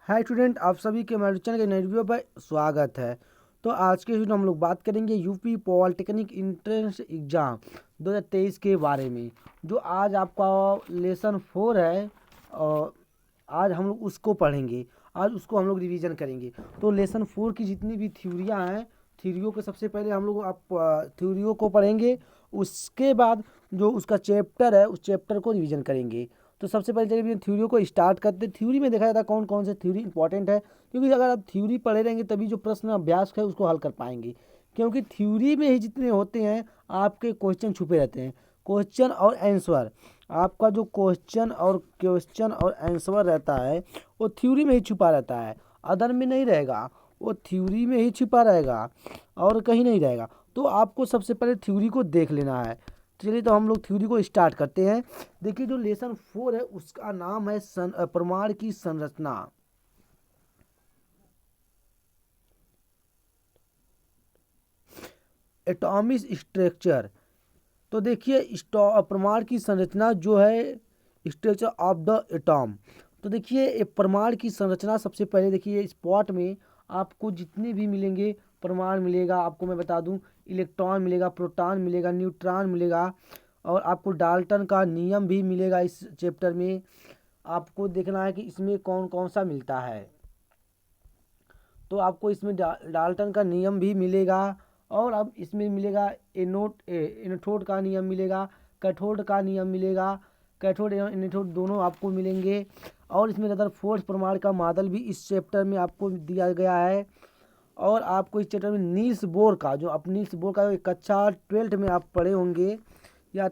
Hi student, आप सभी के हमारे चैनल के नए वीडियो पर स्वागत है। तो आज के वीडियो में हम लोग बात करेंगे यूपी पॉलिटेक्निक एंट्रेंस एग्ज़ाम 2023 के बारे में। जो आज आपका लेसन 4 है और आज हम लोग उसको पढ़ेंगे। आज उसको हम लोग रिवीजन करेंगे। तो लेसन 4 की जितनी भी थ्योरियाँ हैं, थ्योरियों के सबसे पहले हम लोग थ्योरियों को पढ़ेंगे। उसके बाद जो उसका चैप्टर है उस चैप्टर को रिवीजन करेंगे। तो सबसे पहले चलिए थ्योरी को स्टार्ट करते हैं। थ्योरी में देखा जाता है कौन कौन से थ्योरी इंपॉर्टेंट है, क्योंकि अगर आप थ्योरी पढ़े रहेंगे तभी जो प्रश्न अभ्यास है उसको हल कर पाएंगे। क्योंकि थ्योरी में ही जितने होते हैं आपके क्वेश्चन छुपे रहते हैं। क्वेश्चन और आंसर, आपका जो क्वेश्चन और आंसर रहता है वो थ्योरी में ही छुपा रहता है, अदर में नहीं रहेगा। वो थ्योरी में ही छुपा रहेगा और कहीं नहीं रहेगा। तो आपको सबसे पहले थ्योरी को देख लेना है। चलिए तो हम लोग थ्योरी को स्टार्ट करते हैं। देखिए जो लेसन 4 है उसका नाम है परमाणु की संरचना। Atomic structure. तो देखिए परमाणु की संरचना जो है स्ट्रक्चर ऑफ द एटॉम। तो देखिए परमाणु की संरचना सबसे पहले देखिए स्पॉट में आपको जितने भी मिलेंगे परमाणु मिलेगा। आपको मैं बता दूं, इलेक्ट्रॉन मिलेगा, प्रोटॉन मिलेगा, न्यूट्रॉन मिलेगा और आपको डाल्टन का नियम भी मिलेगा। इस चैप्टर में आपको देखना है कि इसमें कौन कौन सा मिलता है। तो आपको इसमें डाल्टन का नियम भी मिलेगा और अब इसमें मिलेगा एनोड का नियम मिलेगा, कैथोड का नियम मिलेगा। कैथोड एवं एनोड दोनों आपको मिलेंगे। और इसमें रदरफोर्ड परमाणु का मॉडल भी इस चैप्टर में आपको दिया गया है। और आपको इस चैप्टर में नील्स बोर का नील्स बोर का कक्षा 12th में आप पढ़े होंगे या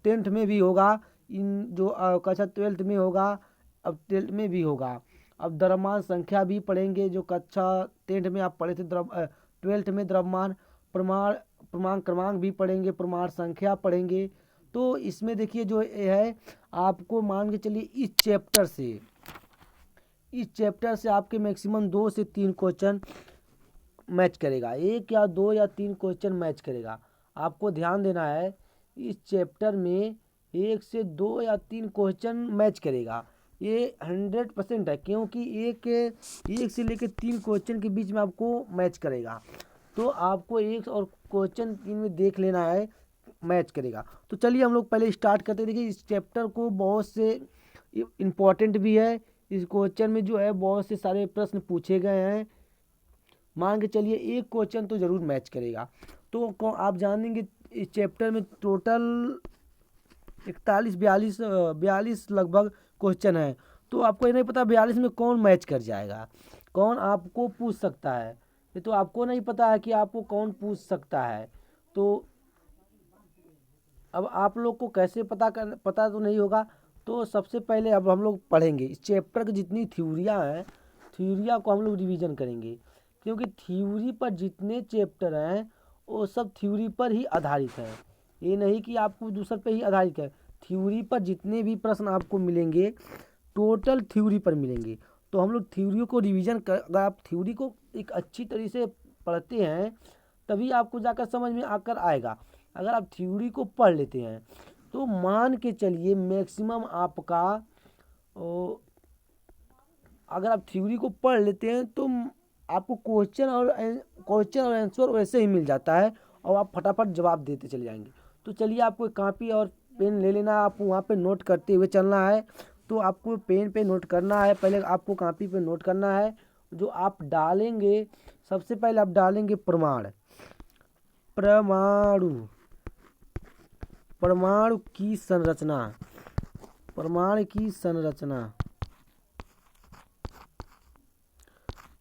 10th में भी होगा। इन जो कक्षा 12th में होगा, अब 12th में भी होगा। अब द्रव्यमान संख्या भी पढ़ेंगे जो कक्षा 10th में आप पढ़े थे। 12th में द्रव्यमान प्रमाण क्रमांक भी पढ़ेंगे, प्रमाण संख्या पढ़ेंगे। तो इसमें देखिए जो है आपको मान के चलिए इस चैप्टर से आपके मैक्सिमम 2 से 3 क्वेश्चन मैच करेगा। 1 या 2 या 3 क्वेश्चन मैच करेगा। आपको ध्यान देना है इस चैप्टर में 1 से 2 या 3 क्वेश्चन मैच करेगा। ये 100% है, क्योंकि एक से लेकर 3 क्वेश्चन के बीच में आपको मैच करेगा। तो आपको एक और क्वेश्चन 3 में देख लेना है, मैच करेगा। तो चलिए हम लोग पहले स्टार्ट करते हैं। देखिए इस चैप्टर को बहुत से इम्पॉर्टेंट भी है। इस क्वेश्चन में जो है बहुत से सारे प्रश्न पूछे गए हैं। मान के चलिए एक क्वेश्चन तो ज़रूर मैच करेगा। तो आप जानेंगे इस चैप्टर में टोटल 42 लगभग क्वेश्चन है। तो आपको ये नहीं पता 42 में कौन मैच कर जाएगा, कौन आपको पूछ सकता है। ये तो आपको नहीं पता है कि आपको कौन पूछ सकता है। तो अब आप लोग को कैसे पता तो नहीं होगा। तो सबसे पहले अब हम लोग पढ़ेंगे इस चैप्टर की जितनी थ्योरियाँ हैं, थ्योरिया को हम लोग रिवीजन करेंगे। क्योंकि थ्योरी पर जितने चैप्टर हैं वो सब थ्योरी पर ही आधारित है। ये नहीं कि आपको दूसरे पे ही आधारित है। थ्योरी पर जितने भी प्रश्न आपको मिलेंगे टोटल थ्योरी पर मिलेंगे। तो हम लोग थ्योरी को रिवीजन कर, अगर आप थ्योरी को एक अच्छी तरीके से पढ़ते हैं तभी आपको जाकर समझ में आकर आएगा। अगर आप थ्योरी को पढ़ लेते हैं तो मान के चलिए मैक्सिमम आपका अगर आप थ्योरी को पढ़ लेते हैं तो आपको क्वेश्चन और आंसर वैसे ही मिल जाता है और आप फटाफट जवाब देते चले जाएंगे। तो चलिए आपको कॉपी और पेन ले लेना, आपको वहाँ पे नोट करते हुए चलना है। तो आपको पेन पे नोट करना है, पहले आपको कॉपी पे नोट करना है। जो आप डालेंगे सबसे पहले आप डालेंगे परमाणु परमाणु की संरचना। परमाणु की संरचना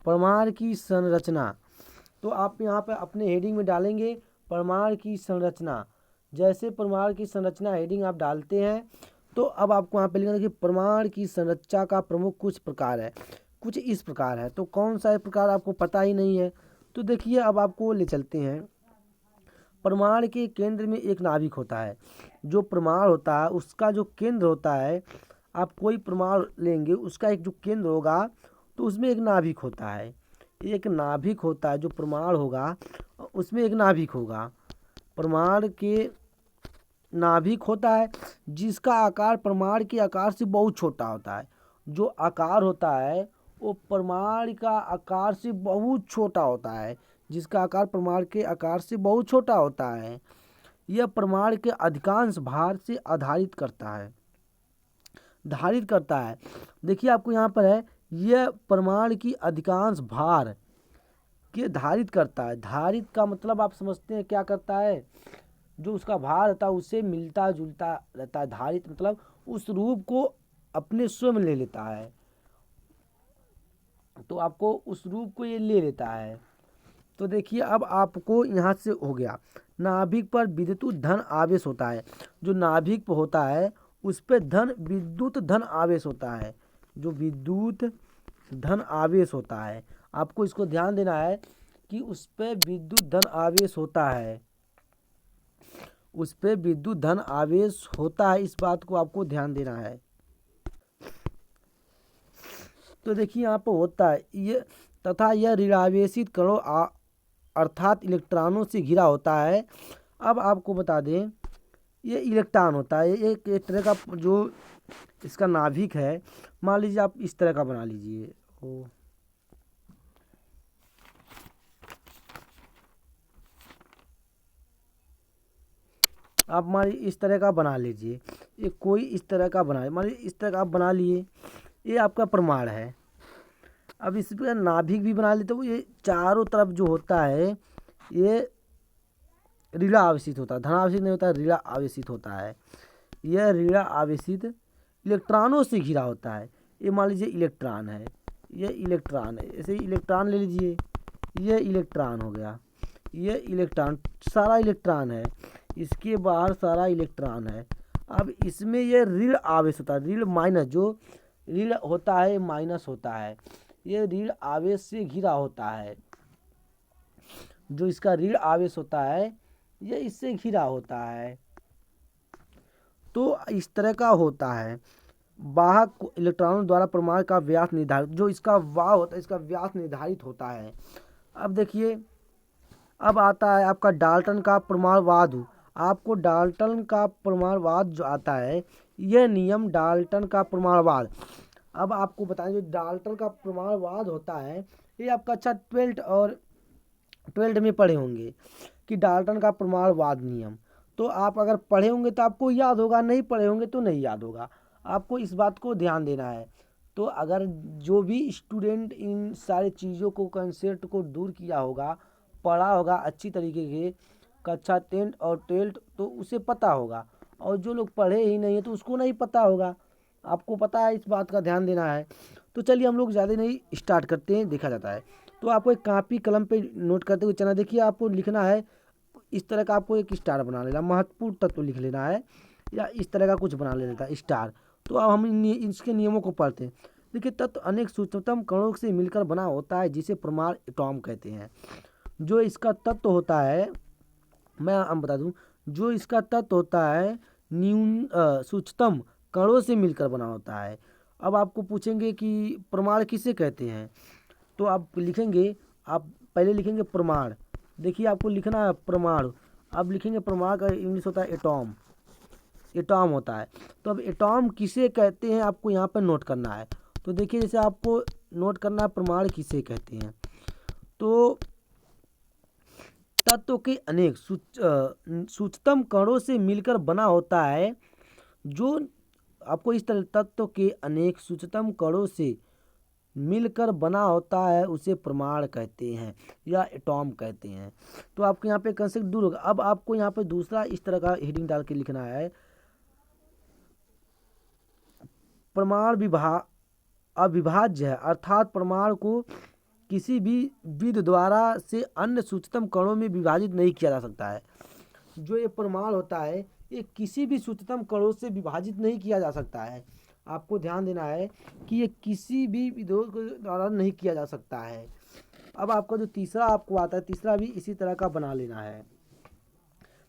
परमाणु की संरचना। तो आप यहाँ पर अपने हेडिंग में डालेंगे परमाणु की संरचना। जैसे परमाणु की संरचना हेडिंग आप डालते हैं तो अब आपको यहाँ पे लिखना है कि परमाणु की संरचना का प्रमुख कुछ प्रकार है, कुछ इस प्रकार है। तो कौन सा प्रकार आपको पता ही नहीं है। तो देखिए अब आपको ले चलते हैं। परमाणु के केंद्र में एक नाभिक होता है। जो परमाणु होता है उसका जो केंद्र होता है, आप कोई परमाणु लेंगे उसका एक जो केंद्र होगा तो उसमें एक नाभिक होता है। एक नाभिक होता है, जो परमाणु होगा उसमें एक नाभिक होगा। परमाणु के नाभिक होता है जिसका आकार परमाणु के आकार से बहुत छोटा होता है। जो आकार होता है वो परमाणु का आकार से बहुत छोटा होता है, जिसका आकार परमाणु के आकार से बहुत छोटा होता है। यह परमाणु के अधिकांश भार से धारित करता है। देखिए आपको यहाँ पर है, यह परमाणु की अधिकांश भार के धारित करता है। धारित का मतलब आप समझते हैं क्या करता है, जो उसका भार रहता है उससे मिलता जुलता रहता है। धारित मतलब उस रूप को अपने स्वयं ले लेता है, तो आपको उस रूप को ये ले लेता है। तो देखिए अब आपको यहाँ से हो गया, नाभिक पर विद्युत धन आवेश होता है। जो नाभिक पर होता है उस पर विद्युत धन आवेश होता है। जो विद्युत धन आवेश होता है, आपको इसको ध्यान देना है कि उस पर विद्युत धन आवेश होता है, उस पर विद्युत धन आवेश होता है, इस बात को आपको ध्यान देना है। तो देखिए यहाँ पर होता है ये, तथा यह ऋणावेशित कणों अर्थात इलेक्ट्रॉनों से घिरा होता है। अब आपको बता दें, ये इलेक्ट्रॉन होता है, एक तरह का जो इसका नाभिक है, मान लीजिए आप इस तरह का बना लीजिए, आप मान लीजिए इस तरह का बना लीजिए, ये कोई इस तरह का बना, मान लीजिए इस तरह का आप बना लिए, ये आपका परमाणु है। अब इस पर नाभिक भी बना लेते हो, ये चारों तरफ जो होता है ये ऋण आवेशित होता है, धनावेशित नहीं होता है, ऋण आवेशित होता है। यह ऋण आवेशित इलेक्ट्रॉनों से घिरा होता है। ये मान लीजिए इलेक्ट्रॉन है, ये इलेक्ट्रॉन है, ऐसे इलेक्ट्रॉन ले लीजिए, ये इलेक्ट्रॉन हो गया, ये इलेक्ट्रॉन सारा इलेक्ट्रॉन है, इसके बाहर सारा इलेक्ट्रॉन है। अब इसमें ये ऋण आवेश होता है, ऋण माइनस, जो ऋण होता है माइनस होता है, ये ऋण आवेश से घिरा होता है। जो इसका ऋण आवेश होता है ये इससे घिरा होता है। तो इस तरह का होता है। वाहक इलेक्ट्रॉनों द्वारा परमाणु का व्यास निर्धारित, जो इसका वाह होता है इसका व्यास निर्धारित होता है। अब देखिए अब आता है आपका डाल्टन का परमाणुवाद। आपको डाल्टन का परमाणुवाद जो आता है, यह नियम डाल्टन का परमाणुवाद। अब आपको बताएं, जो डाल्टन का परमाणुवाद होता है ये आपका अच्छा 12 में पढ़े होंगे कि डाल्टन का परमाणुवाद नियम। तो आप अगर पढ़े होंगे तो आपको याद होगा, नहीं पढ़े होंगे तो नहीं याद होगा। आपको इस बात को ध्यान देना है। तो अगर जो भी स्टूडेंट इन सारी चीज़ों को, कंसेप्ट को दूर किया होगा, पढ़ा होगा अच्छी तरीके से कक्षा 10 और 12, तो उसे पता होगा। और जो लोग पढ़े ही नहीं है तो उसको नहीं पता होगा। आपको पता है, इस बात का ध्यान देना है। तो चलिए हम लोग ज़्यादा नहीं स्टार्ट करते हैं, देखा जाता है। तो आपको एक कॉपी कलम पे नोट करते हुए चलना। देखिए आपको लिखना है इस तरह का, आपको एक स्टार बना लेना, महत्वपूर्ण तत्व लिख लेना है, या इस तरह का कुछ बना लेना था स्टार। तो अब हम इसके नियमों को पढ़ते हैं। देखिए तत्व अनेक सूक्ष्मतम कणों से मिलकर बना होता है, जिसे परमाणु एटॉम कहते हैं। जो इसका तत्व होता है, मैं हम बता दूं, जो इसका तत्व होता है सूक्ष्मतम कणों से मिलकर बना होता है। अब आपको पूछेंगे कि परमाणु किसे कहते हैं, तो आप लिखेंगे, आप पहले लिखेंगे परमाणु। देखिए आपको लिखना है परमाणु, अब लिखेंगे परमाणु का इंग्लिश होता है एटॉम, एटॉम होता है। तो अब एटॉम किसे कहते हैं आपको यहाँ पर नोट करना है। तो देखिए जैसे आपको नोट करना है परमाणु किसे कहते हैं, तो तत्व के अनेक सूक्ष्मतम कणों से मिलकर बना होता है। जो आपको इस तरह तत्व के अनेक सूक्ष्मतम कणों से मिलकर बना होता है उसे परमाणु कहते हैं या एटॉम कहते हैं। तो आपके यहाँ पे कंसेप्ट दूर होगा। अब आपको यहाँ पे दूसरा इस तरह का हेडिंग डाल के लिखना है, परमाणु अविभाज्य है, अर्थात परमाणु को किसी भी विधि द्वारा से अन्य सूक्ष्मतम कणों में विभाजित नहीं किया जा सकता है। जो ये परमाणु होता है ये किसी भी सूक्ष्मतम कणों से विभाजित नहीं किया जा सकता है। आपको ध्यान देना है कि ये किसी भी विधियों के द्वारा नहीं किया जा सकता है। अब आपका जो तीसरा आपको आता है, तीसरा भी इसी तरह का बना लेना है।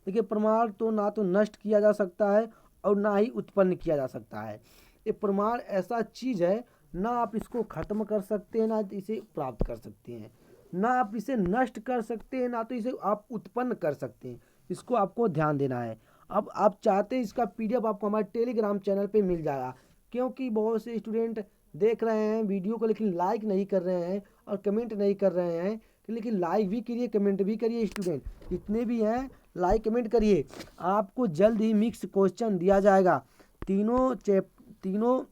देखिए परमाणु तो ना तो नष्ट किया जा सकता है और ना ही उत्पन्न किया जा सकता है। ये परमाणु ऐसा चीज़ है, ना आप इसको खत्म कर सकते हैं, ना इसे प्राप्त कर सकते हैं, ना आप इसे नष्ट कर सकते हैं, ना तो इसे आप उत्पन्न कर सकते हैं। इसको आपको ध्यान देना है। अब आप चाहते हैं इसका PDF आपको हमारे टेलीग्राम चैनल पे मिल जाएगा, क्योंकि बहुत से स्टूडेंट देख रहे हैं वीडियो को लेकिन लाइक नहीं कर रहे हैं और कमेंट नहीं कर रहे हैं, लेकिन लाइक भी करिए, कमेंट भी करिए। स्टूडेंट जितने भी हैं लाइक कमेंट करिए। आपको जल्द ही मिक्स क्वेश्चन दिया जाएगा, तीनों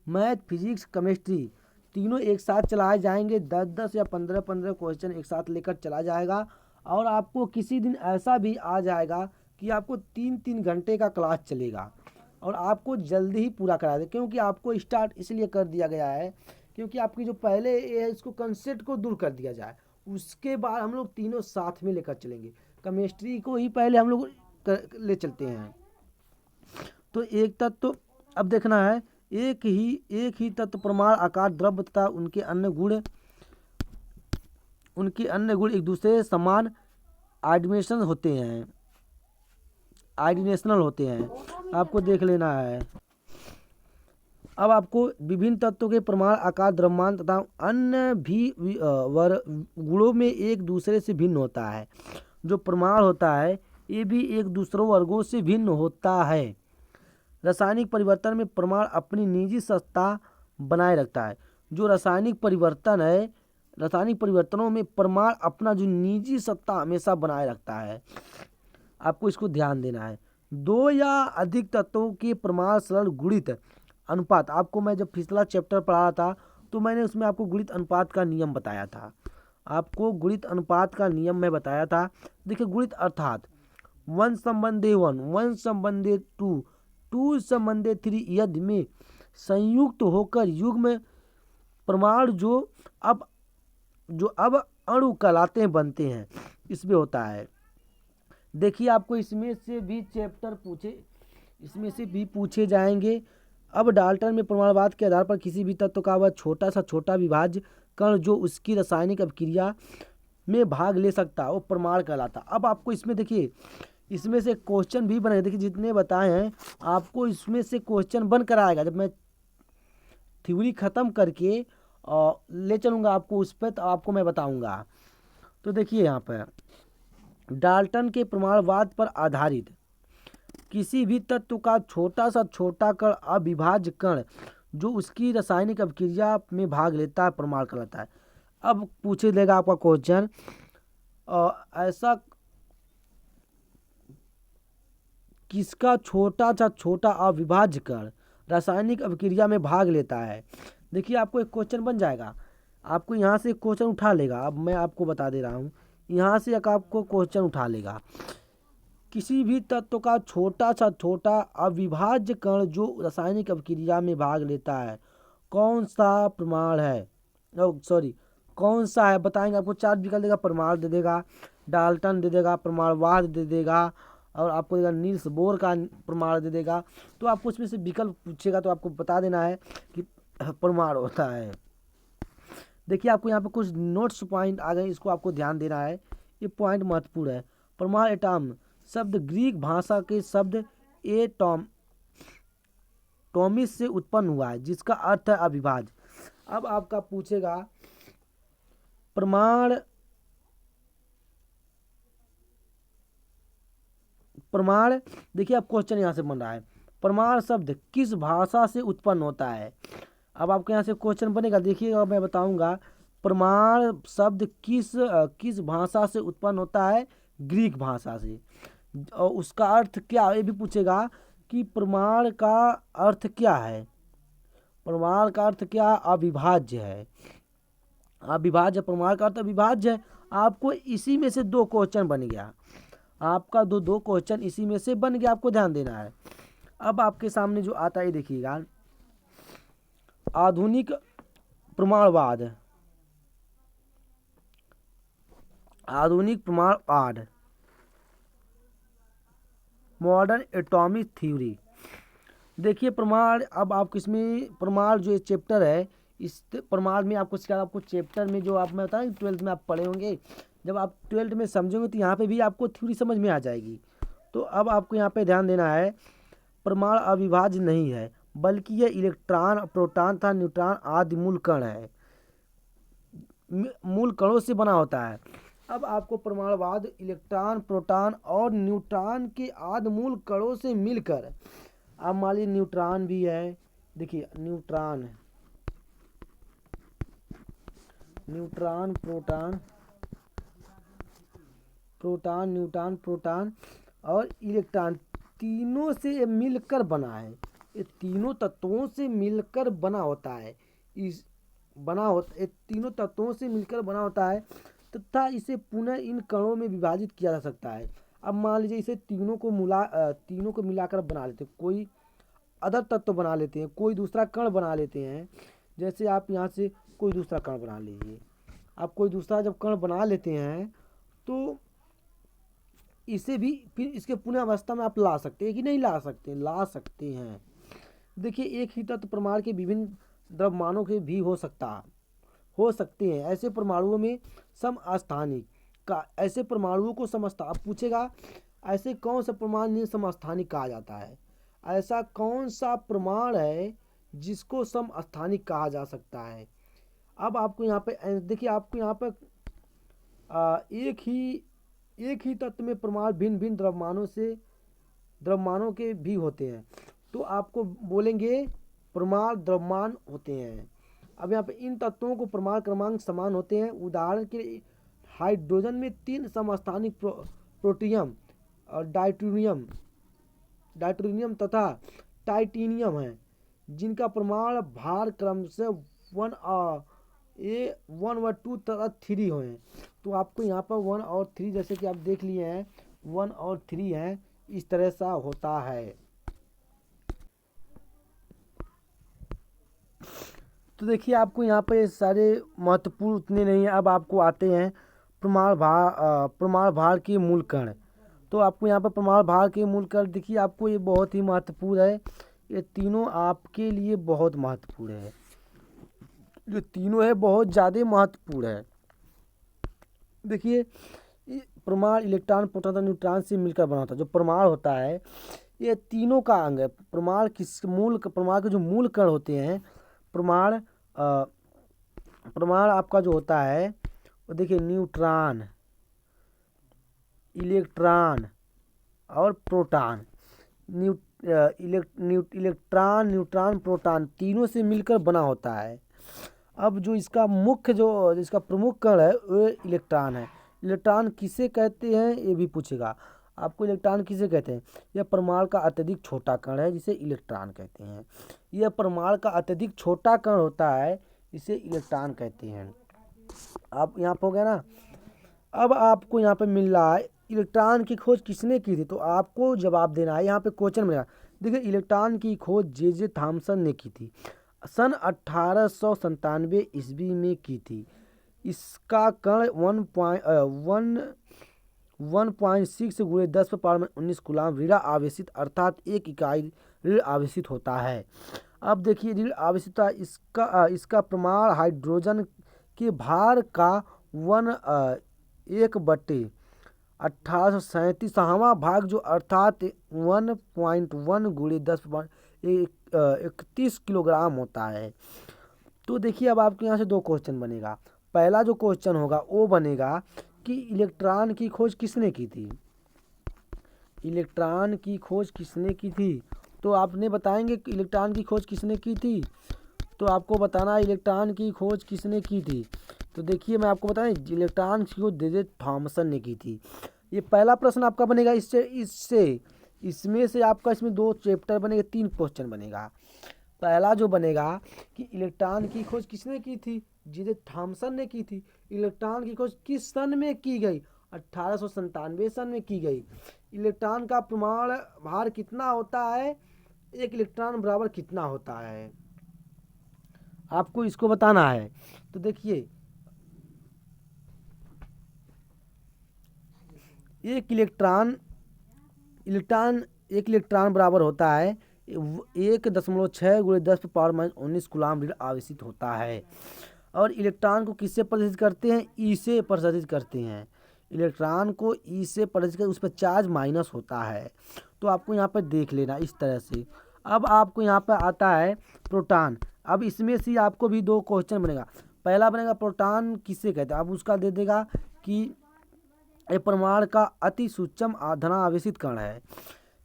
मैथ फिजिक्स केमिस्ट्री तीनों एक साथ चलाए जाएंगे। 10-10 या 15-15 क्वेश्चन एक साथ लेकर चला जाएगा। और आपको किसी दिन ऐसा भी आ जाएगा कि आपको 3-3 घंटे का क्लास चलेगा और आपको जल्दी ही पूरा करा दे, क्योंकि आपको स्टार्ट इसलिए कर दिया गया है क्योंकि आपकी जो पहले ये है इसको कंसेप्ट को दूर कर दिया जाए, उसके बाद हम लोग तीनों साथ में लेकर चलेंगे। केमिस्ट्री को ही पहले हम लोग ले चलते हैं। तो एक तत्व तो अब देखना है, एक ही तत्व परमाणु आकार द्रव्य तथा उनके अन्य गुण एक दूसरे से समान आइडिनेशनल होते हैं। आपको देख लेना है। अब आपको विभिन्न तत्वों के परमाणु आकार द्रव्यमान तथा अन्य भी गुणों में एक दूसरे से भिन्न होता है। जो परमाणु होता है ये भी एक दूसरे वर्गों से भिन्न होता है। रासायनिक परिवर्तन में परमाणु अपनी निजी सत्ता बनाए रखता है। जो रासायनिक परिवर्तनों में परमाणु अपना जो निजी सत्ता हमेशा बनाए रखता है। आपको इसको ध्यान देना है। 2 या अधिक तत्वों के परमाणु सरल गुणित अनुपात, आपको मैं जब पिछला चैप्टर पढ़ा था तो मैंने उसमें आपको गुणित अनुपात का नियम बताया था। देखिए गुणित अर्थात 1 संबंधी 1, 1 संबंधी 2, 2 संबंधी 3 यदि में संयुक्त होकर युग्म परमाणु जो अब अणु कहलाते हैं बनते हैं, इसमें होता है। देखिए आपको इसमें से भी पूछे जाएंगे। अब डाल्टन में परमाणुवाद के आधार पर किसी भी तत्व का वह छोटा सा छोटा विभाज्य कण जो उसकी रासायनिक अभिक्रिया में भाग ले सकता है वो परमाणु कहलाता। अब आपको इसमें देखिए इसमें से क्वेश्चन भी बने, देखिए जितने बताए हैं आपको इसमें से क्वेश्चन बन कर आएगा। जब मैं थ्योरी ख़त्म करके ले चलूँगा आपको उस पर, तो आपको मैं बताऊँगा। तो देखिए यहाँ पर डाल्टन के परमाणुवाद पर आधारित किसी भी तत्व का छोटा सा छोटा कण अविभाज्य कण जो उसकी रासायनिक अभिक्रिया में भाग लेता है परमाणु कहलाता है। अब पूछे देगा आपका क्वेश्चन, ऐसा किसका छोटा सा छोटा अविभाज्य कण रासायनिक अभिक्रिया में भाग लेता है। देखिए आपको एक क्वेश्चन बन जाएगा, आपको यहाँ से क्वेश्चन उठा लेगा। अब मैं आपको बता दे रहा हूँ, यहाँ से एक आपको क्वेश्चन उठा लेगा। किसी भी तत्व का छोटा सा छोटा अविभाज्य कण जो रासायनिक अभिक्रिया में भाग लेता है कौन सा परमाणु है, कौन सा है बताएंगे। आपको 4 विकल्प देगा, परमाणु दे देगा, डाल्टन दे देगा, परमाणुवाद दे देगा और आपको देगा नील्स बोर का परमाणु दे देगा। तो आपको उसमें से विकल्प पूछेगा तो आपको बता देना है कि परमाणु होता है। देखिए आपको यहाँ पे कुछ नोट्स पॉइंट आ गए, इसको आपको ध्यान देना है, ये पॉइंट महत्वपूर्ण है। परमाणु एटॉम शब्द ग्रीक भाषा के शब्द टॉमिस से उत्पन्न हुआ है जिसका अर्थ है अविभाज्य। अब आपका पूछेगा परमाणु देखिए अब क्वेश्चन यहाँ से बन रहा है, परमाणु शब्द किस भाषा से उत्पन्न होता है। अब आपके यहाँ से क्वेश्चन बनेगा, देखिएगा मैं बताऊंगा परमाणु शब्द किस भाषा से उत्पन्न होता है, ग्रीक भाषा से। और उसका अर्थ क्या, ये भी पूछेगा कि परमाणु का अर्थ क्या है। परमाणु का अर्थ क्या, अविभाज्य है। अविभाज्य परमाणु का अर्थ अविभाज्य है। आपको इसी में से 2 क्वेश्चन बन गया, आपका दो क्वेश्चन इसी में से बन गया, आपको ध्यान देना है। अब आपके सामने जो आता है देखिएगा, आधुनिक परमाणुवाद, मॉडर्न एटॉमिक थ्योरी। देखिए परमाणु, अब आपको इसमें परमाणु जो चैप्टर है, इस परमाणु में आपको चैप्टर में जो आप मैं बताया 12th में आप पढ़े होंगे, जब आप 12th में समझोगे तो यहाँ पे भी आपको थ्योरी समझ में आ जाएगी। तो अब आपको यहाँ पे ध्यान देना है, परमाणु अविभाज्य नहीं है बल्कि यह इलेक्ट्रॉन, प्रोटॉन तथा न्यूट्रॉन आदि मूल कणों से बना होता है। अब आपको परमाणुवाद इलेक्ट्रॉन, प्रोटॉन और न्यूट्रॉन के आदि मूल कणों से मिलकर, अब मान लीजिए न्यूट्रॉन भी है, देखिए neutron, neutron, proton, proton, neutron, proton और इलेक्ट्रॉन, तीनों से ये मिलकर बना है। ये तीनों तत्वों से मिलकर बना होता है। इस ये तीनों तत्वों से मिलकर बना होता है तथा इसे पुनः इन कणों में विभाजित किया जा सकता है। अब मान लीजिए इसे तीनों को मिलाकर बना लेते हैं, कोई अदर तत्व बना लेते हैं, कोई दूसरा कण बना लेते हैं। जैसे आप यहाँ से कोई दूसरा कण बना लीजिए। आप कोई दूसरा जब कण बना लेते हैं तो इसे भी फिर इसके पुनः अवस्था में आप ला सकते हैं कि नहीं ला सकते, ला सकते हैं। देखिए एक ही तत्व परमाणु के विभिन्न द्रव्यमानों के भी हो सकते हैं। ऐसे परमाणुओं में समस्थानिक का, ऐसे परमाणुओं को समस्थानिक पूछेगा, ऐसे कौन सा परमाणु समस्थानिक कहा जाता है? ऐसा कौन सा परमाणु है जिसको समस्थानिक कहा जा सकता है? अब आपको यहाँ पे देखिए, आपको यहाँ पर एक ही तत्व में परमाणु भिन्न भिन्न द्रव्यमानों के भी होते हैं, तो आपको बोलेंगे परमाणु द्रव्यमान होते हैं। अब यहाँ पे इन तत्वों को परमाणु क्रमांक समान होते हैं। उदाहरण के लिए हाइड्रोजन में 3 समस्थानिक प्रोटियम और डाइट्रोनियम तथा टाइटेनियम है, जिनका परमाणु भार क्रमशः 1 व 2 तथा 3 हैं। तो आपको यहाँ पर 1 और 3 जैसे कि आप देख लिए हैं, 1 और 3 हैं, इस तरह सा होता है। तो देखिए आपको यहाँ पे सारे महत्वपूर्ण उतने नहीं है। अब आपको आते हैं परमाणु भार के मूल कण। तो आपको यहाँ पर परमाणु भार के मूल कण देखिए, आपको ये बहुत ही महत्वपूर्ण है। ये तीनों आपके लिए बहुत महत्वपूर्ण है, जो तीनों है बहुत ज़्यादा महत्वपूर्ण है। देखिए परमाणु इलेक्ट्रॉन, प्रोटॉन और न्यूट्रॉन से मिलकर बना होता है। जो परमाणु होता है ये तीनों का अंग है। परमाणु के जो मूल कण होते हैं, परमाणु आपका जो होता है वो देखिए न्यूट्रॉन, इलेक्ट्रॉन और प्रोटॉन। इलेक्ट्रॉन, न्यूट्रॉन, प्रोटॉन तीनों से मिलकर बना होता है। अब जो इसका प्रमुख कण है वो इलेक्ट्रॉन है। इलेक्ट्रॉन किसे कहते हैं ये भी पूछेगा आपको। इलेक्ट्रॉन किसे कहते हैं? यह परमाणु का अत्यधिक छोटा कण है जिसे इलेक्ट्रॉन कहते हैं। यह परमाणु का अत्यधिक छोटा कण होता है, इसे इलेक्ट्रॉन कहते हैं। आप यहाँ पर हो गया ना। अब आपको यहाँ पे मिल रहा है इलेक्ट्रॉन की खोज किसने की थी, तो आपको जवाब देना है। यहाँ पे क्वेश्चन मिलेगा। देखिए इलेक्ट्रॉन की खोज जे थॉमसन ने की थी, सन 1897 ईस्वी में की थी। इसका कण 1.6 × 10⁻19 कूलम ऋण आवेशित, अर्थात 1 इकाई ऋण आवेशित होता है। अब देखिए ऋण आवेशित इसका प्रमाण हाइड्रोजन के भार का 1/1837वां भाग, जो अर्थात 1.1 × 10⁻31 किलोग्राम होता है। तो देखिए अब आपके यहाँ से 2 क्वेश्चन बनेगा। पहला जो क्वेश्चन होगा वो बनेगा कि इलेक्ट्रॉन की खोज किसने की थी। इलेक्ट्रॉन की खोज किसने की थी, तो आपने बताएंगे कि इलेक्ट्रॉन की खोज किसने की थी। तो आपको बताना है इलेक्ट्रॉन की खोज किसने की थी। तो देखिए मैं आपको बताएं, इलेक्ट्रॉन की खोज जे थॉमसन ने की थी। ये पहला प्रश्न आपका बनेगा। इसमें से आपका इसमें 2 चैप्टर बनेगा, 3 क्वेश्चन बनेगा। पहला जो बनेगा कि इलेक्ट्रॉन की खोज किसने की थी, जे थॉमसन ने की थी। इलेक्ट्रॉन की खोज किस सन में की गई, 1897 सन में की गई। इलेक्ट्रॉन का परमाणु भार कितना होता है, 1 इलेक्ट्रॉन बराबर कितना होता है, आपको इसको बताना है। तो देखिए 1 इलेक्ट्रॉन बराबर होता है 1.6 × 10⁻19 कूलम ऋण आवेशित होता है। और इलेक्ट्रॉन को किससे प्रदर्शित करते हैं, ई से प्रदर्शित करते हैं। इलेक्ट्रॉन को ई से प्रदर्शित कर, उस पर चार्ज माइनस होता है। तो आपको यहाँ पर देख लेना इस तरह से। अब आपको यहाँ पर आता है प्रोटॉन। अब इसमें से आपको भी 2 क्वेश्चन बनेगा। पहला बनेगा प्रोटॉन किससे कहते हैं। अब उसका दे देगा कि यह परमाणु का अति सूक्ष्म धनावेशित कण है।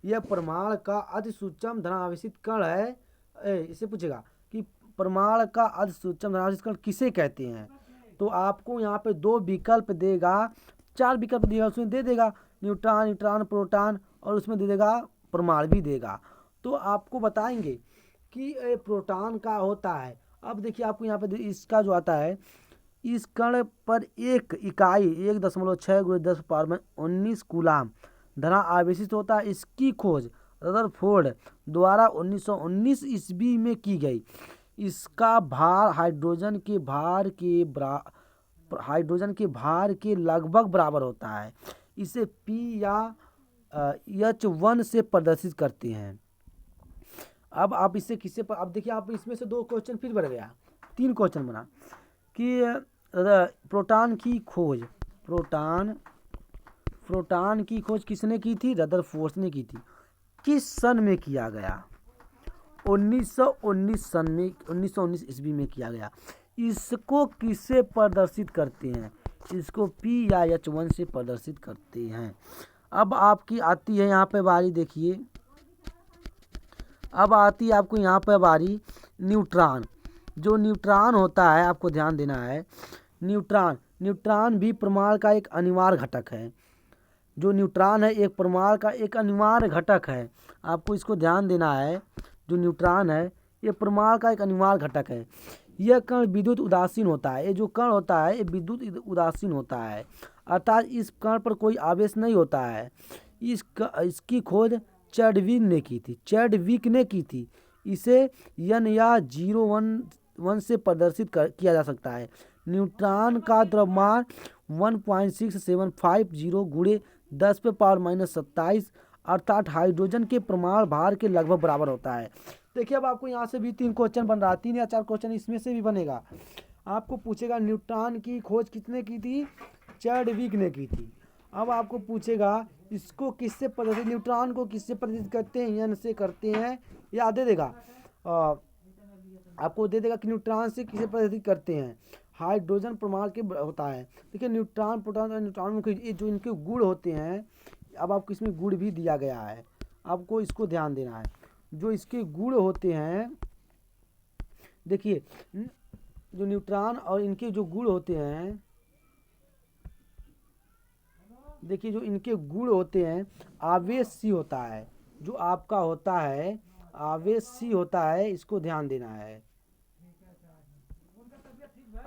यह परमाणु का अति सूक्ष्म धनावेशित कण है, इससे पूछेगा कि परमाणु का अर्ध सूक्ष्म धनात्मक किसे कहते हैं। तो आपको यहाँ पे 2 विकल्प देगा, 4 विकल्प दिएगा, उसमें दे देगा न्यूट्रॉन, न्यूट्रॉन, प्रोटॉन और उसमें दे देगा परमाणु भी देगा। तो आपको बताएंगे कि प्रोटॉन का होता है। अब देखिए आपको यहाँ पे इसका जो आता है, इस कण पर एक इकाई 1.6 × 10⁻19 कूलाम धना आवेशित होता है। इसकी खोज रदरफोर्ड द्वारा 1919 ईस्वी में की गई। इसका भार हाइड्रोजन के लगभग बराबर होता है। इसे P या H1 से प्रदर्शित करते हैं। अब आप इससे किससे अब देखिए आप इसमें से 2 क्वेश्चन फिर बढ़ गया, 3 क्वेश्चन बना कि प्रोटॉन की खोज किसने की थी? रदरफोर्ड ने की थी। किस सन में किया गया? 1919 ईस्वी में किया गया। इसको किससे प्रदर्शित करते हैं? इसको P या H1 से प्रदर्शित करते हैं। अब आपकी आती है यहाँ पे बारी, देखिए अब आती है आपको यहाँ पे बारी न्यूट्रॉन। जो न्यूट्रॉन होता है, आपको ध्यान देना है, न्यूट्रॉन भी परमाणु का एक अनिवार्य घटक है। जो न्यूट्रॉन है एक परमाणु का एक अनिवार्य घटक है, आपको इसको ध्यान देना है। जो न्यूट्रॉन है ये परमाणु का एक अनिवार्य घटक है। यह कण विद्युत उदासीन होता है। ये जो कण होता है ये विद्युत उदासीन होता है, अर्थात इस कण पर कोई आवेश नहीं होता है। इसकी खोज चैडविक ने की थी। इसे n या 0.1 से प्रदर्शित किया जा सकता है। न्यूट्रॉन का द्रव्यमान 1.6750 × 10⁻⁻27 अर्थात हाइड्रोजन के परमाणु भार के लगभग बराबर होता है। देखिए अब आपको यहाँ से भी 3 क्वेश्चन बन रहा है, 3 या 4 क्वेश्चन इसमें से भी बनेगा। आपको पूछेगा न्यूट्रॉन की खोज किसने की थी? चैडविक ने की थी। अब आपको पूछेगा इसको किससे प्रदर्शित, न्यूट्रॉन को किससे प्रदर्शित करते हैं? n से करते हैं, या दे देगा आपको दे देगा कि न्यूट्रॉन से किसे प्रदर्शित करते हैं? हाइड्रोजन परमाणु के होता है। देखिए न्यूट्रॉन, प्रोटॉन और न्यूट्रॉन के जो इनके गुण होते हैं, अब आपको इसमें गुण भी दिया गया है, आपको इसको ध्यान देना है। जो इसके गुण होते हैं, देखिए जो न्यूट्रॉन और इनके जो गुण होते हैं, देखिए जो इनके गुण होते हैं, आवेश सी होता है। जो आपका होता है आवेश सी होता है, इसको ध्यान देना है।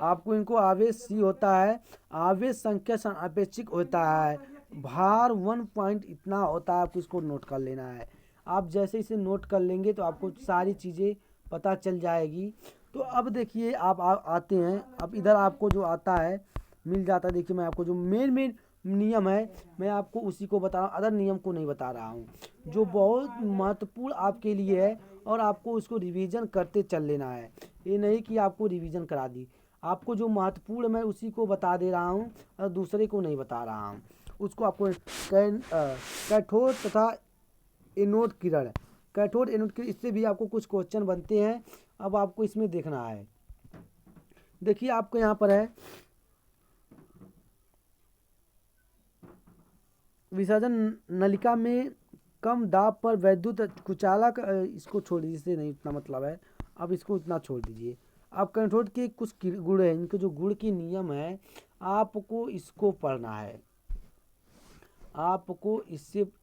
आपको इनको आवेश सी होता है। आवेश संख्या अनपेक्षिक होता है। भार 1 पॉइंट इतना होता है, आपको इसको नोट कर लेना है। आप जैसे इसे नोट कर लेंगे तो आपको सारी चीज़ें पता चल जाएगी। तो अब देखिए आप आते हैं, अब इधर आपको जो आता है मिल जाता है। देखिए मैं आपको जो मेन नियम है मैं आपको उसी को बता रहा हूँ, अदर नियम को नहीं बता रहा हूँ, जो बहुत महत्वपूर्ण आपके लिए है और आपको उसको रिवीजन करते चल लेना है। ये नहीं कि आपको रिवीजन करा दी, आपको जो महत्वपूर्ण मैं उसी को बता दे रहा हूँ और दूसरे को नहीं बता रहा हूँ। उसको आपको कैथोड तथा एनोड किरण, कैथोड एनोड किरण, इससे भी आपको कुछ क्वेश्चन बनते हैं। अब आपको इसमें देखना है। देखिए आपको यहाँ पर है विसर्जन नलिका में कम दाब पर वैद्युत कुचालक, इसको छोड़ दीजिए, इससे नहीं उतना मतलब है, अब इसको इतना छोड़ दीजिए। अब कैथोड के कुछ गुण हैं, इनके जो गुण के नियम है आपको इसको पढ़ना है, आपको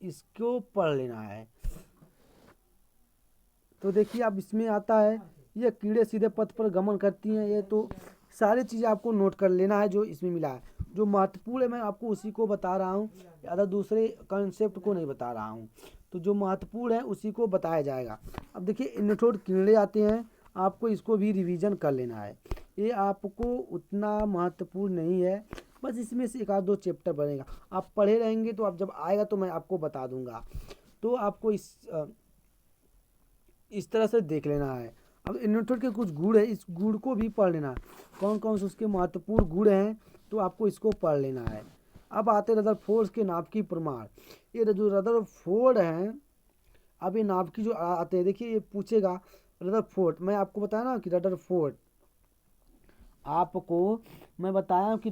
इसको पढ़ लेना है। तो देखिए अब इसमें आता है ये कीड़े सीधे पथ पर गमन करती हैं। ये तो सारी चीज़ें आपको नोट कर लेना है जो इसमें मिला है। जो महत्वपूर्ण है मैं आपको उसी को बता रहा हूँ, ज़्यादा दूसरे कॉन्सेप्ट को नहीं बता रहा हूँ। तो जो महत्वपूर्ण है उसी को बताया जाएगा। अब देखिए इलेक्ट्रोड कीड़े आते हैं, आपको इसको भी रिवीजन कर लेना है। ये आपको उतना महत्वपूर्ण नहीं है, बस इसमें से 1-2 चैप्टर बनेगा। आप पढ़े रहेंगे तो आप जब आएगा तो मैं आपको बता दूंगा। तो आपको इस तरह से देख लेना है। अब इलेक्ट्रोड के कुछ गुण है, इस गुण को भी पढ़ लेना है, कौन कौन से उसके महत्वपूर्ण गुण हैं, तो आपको इसको पढ़ लेना है। अब आते रदरफोर्ड के नाभिकीय प्रमाण। ये जो रदरफोर्ड हैं, अब ये नाभिकीय जो आते हैं, देखिए ये पूछेगा रदरफोर्ड, मैं आपको बताया ना कि रदरफोर्ड, आपको मैं बताया कि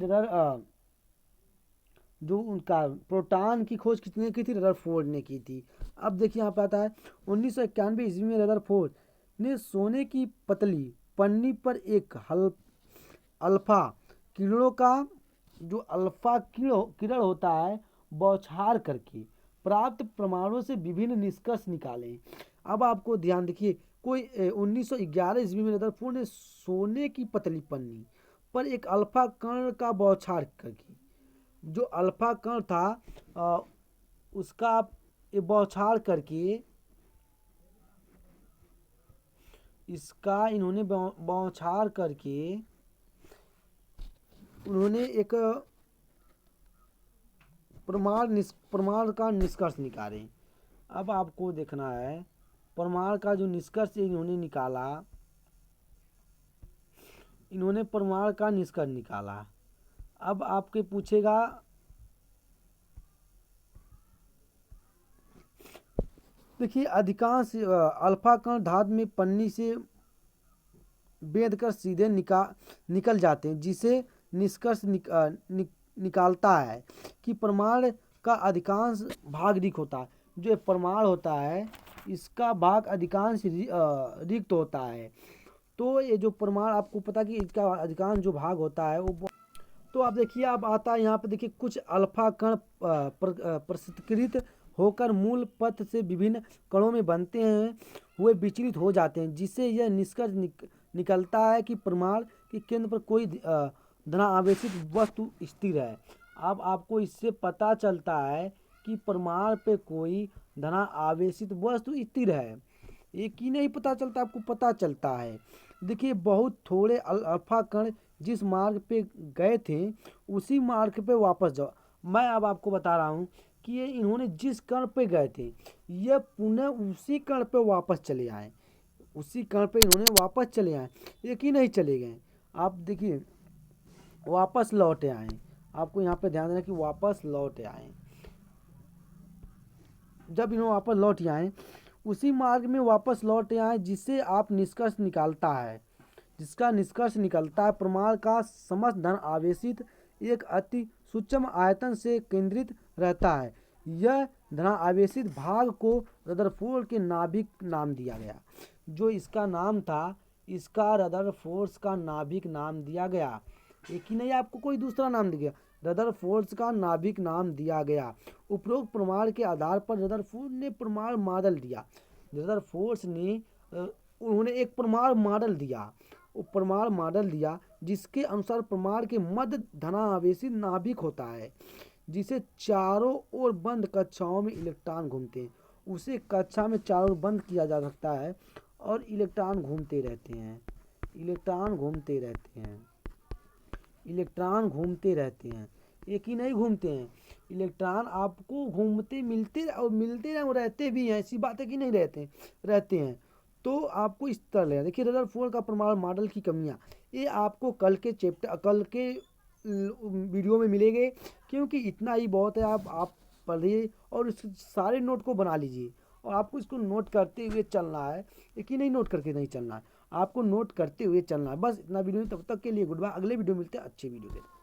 जो उनका प्रोटॉन की खोज किसने की थी? रदरफोर्ड ने की थी। अब देखिए यहाँ पे आता है 1991 ईस्वी में रदरफोर्ड ने सोने की पतली पन्नी पर एक अल्फा किरणों का जो अल्फा किरण होता है बौछार करके प्राप्त प्रमाणों से विभिन्न निष्कर्ष निकाले। अब आपको ध्यान देखिए, कोई 1911 ईस्वी में रदरफोर्ड ने सोने की पतली पन्नी पर एक अल्फा कण का बौछार करके, जो अल्फा कण था उसका बौछार करके इसका इन्होंने बौछार करके उन्होंने एक प्रमाण का निष्कर्ष निकाले। अब आपको देखना है प्रमाण का जो निष्कर्ष इन्होंने निकाला, इन्होंने प्रमाण का निष्कर्ष निकाला। अब आपके पूछेगा देखिए अधिकांश अल्फा कण धातु में पन्नी से बेध कर सीधे निकल जाते हैं, जिसे निष्कर्ष निकालता है कि प्रमाण का अधिकांश भाग रिक्त होता है। जो ये प्रमाण होता है इसका भाग अधिकांश रिक्त होता है। तो ये जो प्रमाण आपको पता कि इसका अधिकांश जो भाग होता है वो, तो आप देखिए अब आता है यहाँ पे देखिए कुछ अल्फा कण प्रसंस्कृत होकर मूल पथ से विभिन्न कणों में बनते हैं हुए विचलित हो जाते हैं, जिससे यह निष्कर्ष निकलता है कि प्रमाण के केंद्र पर कोई धनावेशित वस्तु स्थिर है। अब आपको इससे पता चलता है कि प्रमाण पे कोई धनावेशित वस्तु स्थिर है। एक ही नहीं पता चलता, आपको पता चलता है। देखिए बहुत थोड़े अल्फा कण जिस मार्ग पे गए थे उसी मार्ग पे वापस जाओ। मैं अब आपको बता रहा हूँ कि ये इन्होंने जिस कण पे गए थे ये पुनः उसी कण पे वापस चले आए, उसी कण पे इन्होंने वापस चले आए, एक ही नहीं चले गए। आप देखिए वापस लौटे आए, आपको यहाँ पे ध्यान देना कि वापस लौटे आए। जब इन्होंने वापस लौट आए उसी मार्ग में वापस लौट आए, जिससे आप निष्कर्ष निकालता है, जिसका निष्कर्ष निकलता है प्रमाण का समस्त धन आवेशित एक अति सूक्ष्म आयतन से केंद्रित रहता है। यह धनावेशित भाग को रदरफोर्ड के नाभिक नाम दिया गया। जो इसका नाम था, इसका रदरफोर्ड का नाभिक नाम दिया गया। एक ही नहीं, आपको कोई दूसरा नाम दिया, रदरफोर्ड का नाभिक नाम दिया गया। उपरोक्त प्रमाण के आधार पर रदरफोर्ड ने प्रमाण मॉडल दिया। रदरफोर्ड ने उन्होंने एक प्रमाण मॉडल दिया, प्रमाण मॉडल दिया जिसके अनुसार प्रमाण के मध्य धनावेशित नाभिक होता है, जिसे चारों ओर बंद कक्षाओं में इलेक्ट्रॉन घूमते हैं। उसे कक्षा में चारों ओर बंद किया जा सकता है और इलेक्ट्रॉन घूमते रहते हैं, इलेक्ट्रॉन घूमते रहते हैं, इलेक्ट्रॉन घूमते रहते हैं, एक ही नहीं घूमते हैं, इलेक्ट्रॉन आपको घूमते मिलते और मिलते रहते भी हैं। ऐसी बात है कि नहीं रहते हैं। तो आपको इस तरह लेना। देखिए रदरफोर्ड का प्रमाण मॉडल की कमियां, ये आपको कल के वीडियो में मिलेंगे, क्योंकि इतना ही बहुत है। आप पढ़िए और इस सारे नोट को बना लीजिए और आपको इसको नोट करते हुए चलना है, एक ही नहीं नोट करके नहीं चलना है, आपको नोट करते हुए चलना है। बस इतना वीडियो में, तब तक के लिए गुड बाय। अगले वीडियो मिलते हैं अच्छे वीडियो के।